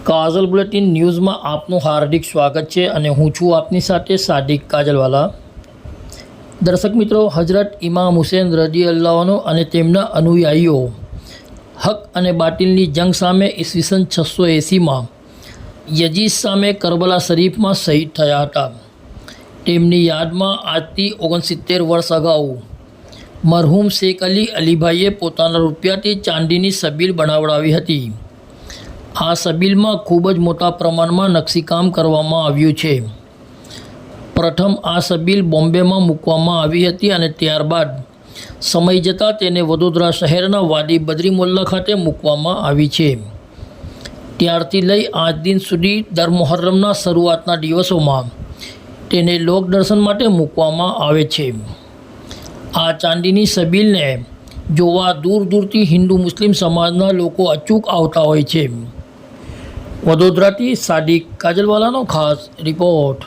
કાજલ bulletin ન્યૂઝમાં આપનું હાર્દિક સ્વાગત છે અને હું છું આપની સાથે સાદિક કાજલવાલા। દર્શક મિત્રો, હજરત ઇમામ હુસૈન રદિયલ્લાહુ અને તેમના અનુયાયીઓ હક અને બાતિલની જંગ સામે ઈસવીસન 680માં યજીદ સામે કરબલા શરીફમાં શહીદ થયા હતા। તેમની યાદમાં આજથી 69 વર્ષ અગાઉ મરહૂમ શેખ અલીભાઈએ પોતાના રૂપિયાથી ચાંદીની સબીલ બનાવડાવી હતી। આ સબીલમાં ખૂબ જ મોટા પ્રમાણમાં નકશીકામ કરવામાં આવ્યું છે। પ્રથમ આ સબીલ બોમ્બેમાં મૂકવામાં આવી હતી અને ત્યારબાદ સમય જતાં તેને વડોદરા શહેરના વાડી બદ્રી મોલ્લા ખાતે મૂકવામાં આવી છે। ત્યારથી લઈ આજ દિન સુધી દર મુહર્રમના શરૂઆતના દિવસોમાં તેને લોક દર્શન માટે મૂકવામાં આવે છે। આ ચાંદીની સબીલને જોવા દૂર દૂરથી હિન્દુ મુસ્લિમ સમાજના લોકો અચૂક આવતા હોય છે। વડોદરાથી સાદિક કાજલવાલાનો ખાસ રિપોર્ટ।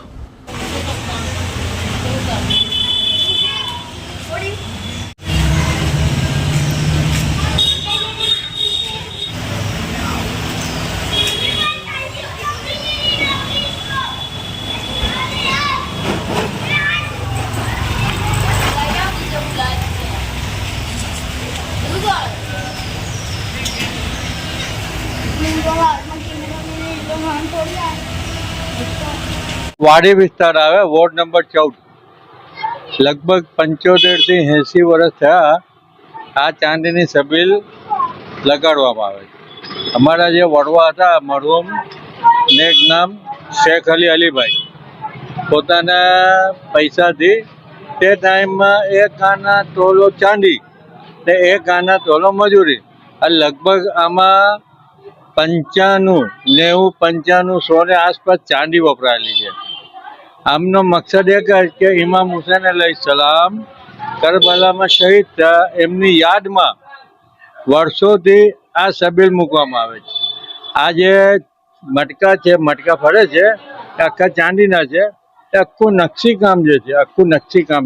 વાડી વિસ્તાર આવે, વોર્ડ નંબર 14। લગભગ 75 થી 80 વર્ષ થયા આ ચાંદીની સબીલ લગાડવામાં આવે છે। અમારા જે વડવા હતા મરહૂમ નેક નામ શેખ અલીભાઈ પોતાના પૈસાથી તે ટાઈમમાં 1 આના તોલો ચાંદી ને 1 આના તોલો મજૂરી, આ લગભગ આમાં 95, 90, 95, 100 ને આસપાસ ચાંદી વપરાયેલી છે। આમનો મકસદ એક જ કે ઇમામ હુસૈન અલૈહિસ્સલામ કરબલામાં શહીદ થયા, એમની યાદમાં વર્ષોથી આ સબીલ મૂકવામાં આવે છે। આ જે મટકા છે, મટકા ફરે છે, એ આખા ચાંદીના છે। એ આખું નકશીકામ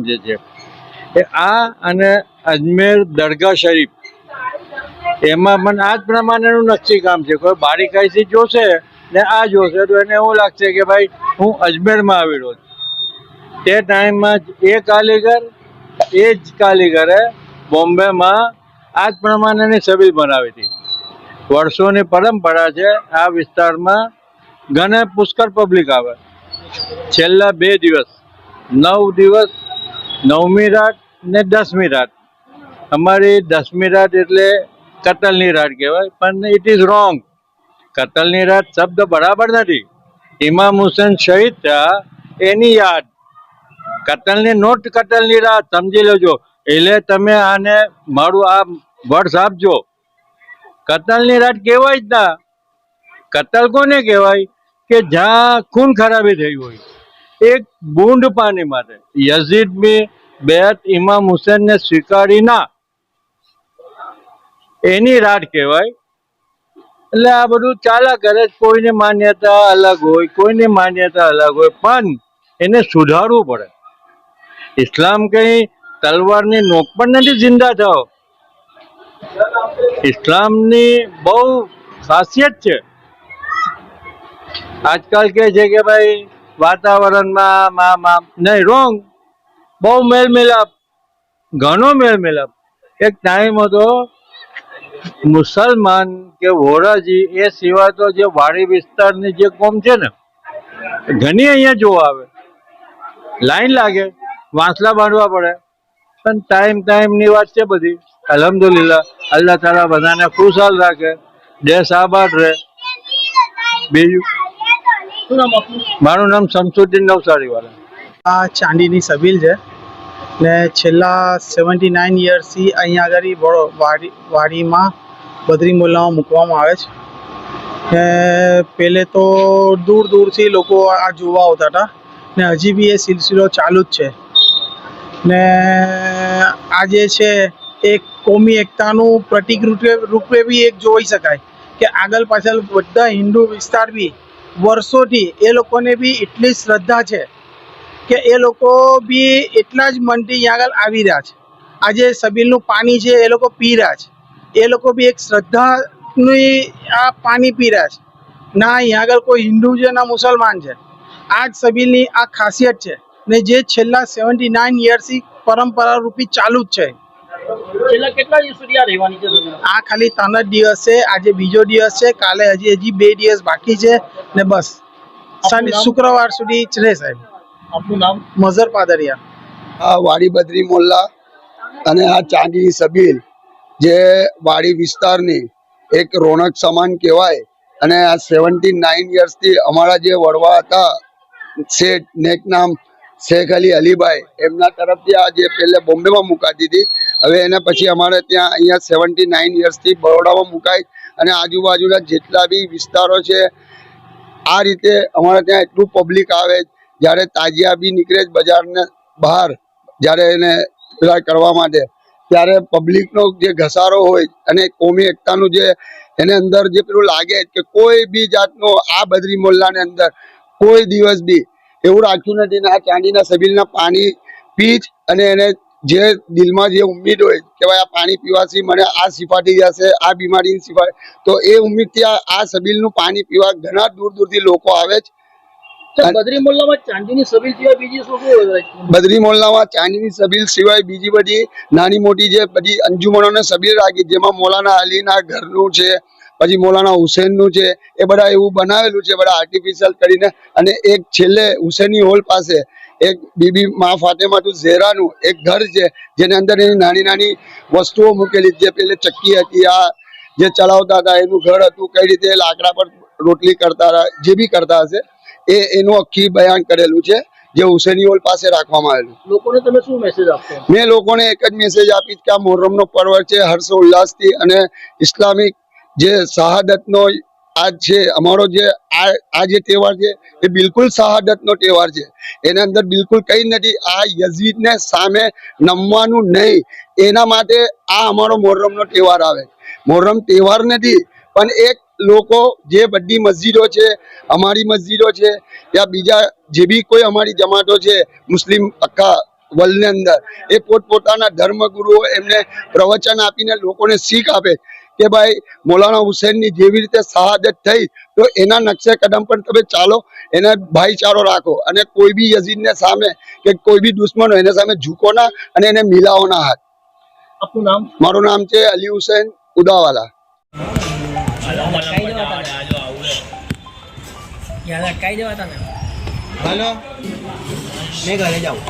જે છે એ આ અને અજમેર દરગાહ શરીફ એમાં પણ આ જ પ્રમાણેનું નકશીકામ છે। કોઈ બારીકાઈથી જોશે ને આ જોશે તો એને એવું લાગશે કે ભાઈ હું અજમેરમાં આવી રહ્યો છું। તે ટાઈમમાં એ જ કારીગરે બોમ્બેમાં આ જ પ્રમાણેની સબીલ બનાવી હતી। વર્ષોની પરંપરા છે। આ વિસ્તારમાં ઘણા પુષ્કળ પબ્લિક આવે। છેલ્લા 2 દિવસ 9 દિવસ 9મી રાત ને 10મી રાત, અમારી 10મી રાત એટલે કતલની રાત કહેવાય, પણ ઇટ ઇઝ રોંગ। કતલની રાત શબ્દ બરાબર નથી। ઇમામ હુસેન શહીદ થયા એની યાદ, કતલની નોટ કતલની રાત સમજી લેજો। એટલે તમે આને મારું આ વર્ષ આપજો। કતલની રાત કહેવાય જ ના। કતલ કોને કહેવાય કે જ્યાં ખૂન ખરાબી થઈ હોય, એક બૂંદ પાણી માટે યઝીદની બેત ઇમામ હુસેનને સ્વીકારી ના, એની રાત કહેવાય। એટલે આ બધું ચાલ્યા કરે। કોઈને માન્યતા અલગ હોય, કોઈની માન્યતા અલગ હોય, પણ એને સુધારવું પડે। ઇસ્લામ કઈ તલવારની નોક પર નથી જિંદા થયો। ઇસ્લામની બહુ ખાસિયત છે। આજકાલ કે છે કે ભાઈ વાતાવરણમાં નહીં, રોંગ। બહુ મેલ મિલાપ, ઘણો મેલ મિલાપ। એક ટાઈમ હતો મુસલમાન કે વોરાજી એ સિવાય તો જે વાડી વિસ્તારની જે કોમ છે ને ઘણી અહીંયા જોવા આવે, લાઈન લાગે, વાંસલા બાંધવા પડે, પણ ટાઈમની વાત છે બધી। અલ્હમ્દુલિલ્લાહ, અલ્લાહ તાલા બધાને ખુશહાલ રાખે, દેશ આબાદ રહે। બીજું મારું નામ શમસુદ્દીન નવસારીવાલા। આ ચાંદીની સબીલ છે ને છેલ્લા 79 યર્સથી અહીંયા આગળ વાડીમાં બદ્રી મોલ્લામાં મૂકવામાં આવે છે। ને પહેલે તો દૂર દૂરથી લોકો આ જોવા આવતા હતા ને હજી બી એ સિલસિલો ચાલુ જ છે। ને આ જે છે એક કોમી એકતાનું પ્રતિક રૂપે બી એક જોઈ શકાય કે આગળ પાછળ બધા હિન્દુ વિસ્તાર બી વર્ષોથી એ લોકોને બી એટલી શ્રદ્ધા છે કે એ લોકો બી એટલા જ મનથી અહીંયા આગળ આવી રહ્યા છે। આ જે સબીલનું પાણી છે એ લોકો પી રહ્યા છે। એ લોકો બી એક શ્રદ્ધાની આ પાણી પી રહ્યા છે ના અહીંયા આગળ કોઈ હિન્દુ છે ના મુસલમાન છે. આ જ સબીલની આ ખાસિયત છે ને જે છેલ્લા 79 યર્સથી પરંપરા રૂપી ચાલુ જ છે. છેલ્લા કેટલા દિવસ સુધી આ રહેવાની છે સભા? આ ખાલી 3 જ દિવસ છે. આજે બીજો દિવસ છે. કાલે હજી 2 દિવસ બાકી છે ને બસ શુક્રવાર સુધી જ રહે સાહેબ. આપનું નામ? મઝર પાદરિયા. આ વાડી બદ્રી મોલ્લા અને આ ચાંદીની સબીલ જે વાડી વિસ્તારની એક રોનક સમાન કહેવાય. અને આ 79 યર્સથી અમારા જે વડવા હતા શેઠ નેક નામ શેખ અલી અલીભાઈ એમના તરફથી આ જે પહેલે બોમ્બેમાં મુકાતી હતી, હવે એના પછી અમારે ત્યાં અહીંયા 79 યર્સથી બરોડામાં મુકાય. અને આજુબાજુના જેટલા બી વિસ્તારો છે આ રીતે અમારે ત્યાં એટલું પબ્લિક આવે. જ્યારે તાજિયા બી નીકળે બજારને બહાર, જ્યારે એને પેલા કરવા માટે, ત્યારે પબ્લિકનો જે ઘસારો હોય અને કોમી એકતાનું જે એને અંદર જે પેલું લાગે કે કોઈ બી જાતનો આ બદ્રી મોલ્લાની અંદર કોઈ દિવસ બી એવું રાખ્યું નથી. ને આ ચાંદીના સબીલના પાણી પીચ અને એને જે દિલમાં જે ઉમ્મીદ હોય કે ભાઈ આ પાણી પીવાથી મને આ શિફાટી જશે, આ બીમારીની શિફાટી, તો એ ઉમ્મીદથી આ સબીલનું પાણી પીવા ઘણા દૂર દૂરથી લોકો આવે છે. બદ્રી મોલ્લામાં ચાંદીની સબીલ સિવાય બીજી શું શું? બદ્રી મોલ્લામાં ચાંદીની સબીલ સિવાય બીજી બધી નાની મોટી જે બધી અંજુમનોને સબીલ રાખી, જેમાં મૌલાના અલીના ઘરનું છે, પછી મૌલાના હુસૈનનું છે, એ બધા એવું બનાવેલું છે બધા આર્ટિફિશિયલ કરીને. અને એક છેલ્લે હુસૈની હોલ પાસે એક બીબી મા ફાતેમાતુ ઝેરાનું એક ઘર છે, જેની અંદર એની નાની નાની વસ્તુઓ મૂકેલી, જે પેલે ચક્કી હતી આ જે ચલાવતા હતા એનું ઘર હતું, કઈ રીતે લાકડા પર રોટલી કરતા હતા, જે બી કરતા હશે એનું આખી બયાન કરેલું છે, જે હુસૈની હોલ પાસે રાખવામાં આવેલું. લોકોને તમે શું મેસેજ આપશો? મેં લોકોને એક જ મેસેજ આપીશ કે આ મોહર્રમનો પર્વ છે, હર્ષોલ્લાસથી અને ઇસ્લામિક જે શહાદતનો આ છે અમારો જે આ જે તહેવાર છે એ બિલકુલ શહાદતનો તહેવાર છે. એના અંદર બિલકુલ કંઈ નથી. આ યઝીદને સામે નમવાનું નહીં, એના માટે આ અમારો મોહર્રમનો તહેવાર આવે. મોહર્રમ તહેવાર નથી, પણ એક લોકો જે બધી મસ્જિદો છે, અમારી મસ્જિદો છે, યા બીજા જે બી કોઈ અમારી જમાતો છે મુસ્લિમ આખા વર્લ્ડની અંદર, એ પોતપોતાના ધર્મગુરુઓ એમને પ્રવચન આપીને લોકોને શીખ આપે કે ભાઈ મૌલાના હુસૈનની જેવી રીતે શહાદત થઈ તો એના નકશે કદમ પર તમે ચાલો, એને ભાઈચારો રાખો અને કોઈ બી યઝીદને સામે કે કોઈ બી દુશ્મન હોય એના સામે ઝૂકો ના અને એને મિલાવો ના હાથ. આપનું નામ? મારું નામ છે અલી હુસૈન ઉદાવાલા. હાલો, મેં ઘરે જાઉં.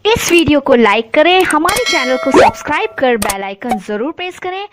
इस वीडियो को लाइक करें, हमारे चैनल को सब्सक्राइब कर बेल आइकन जरूर प्रेस करें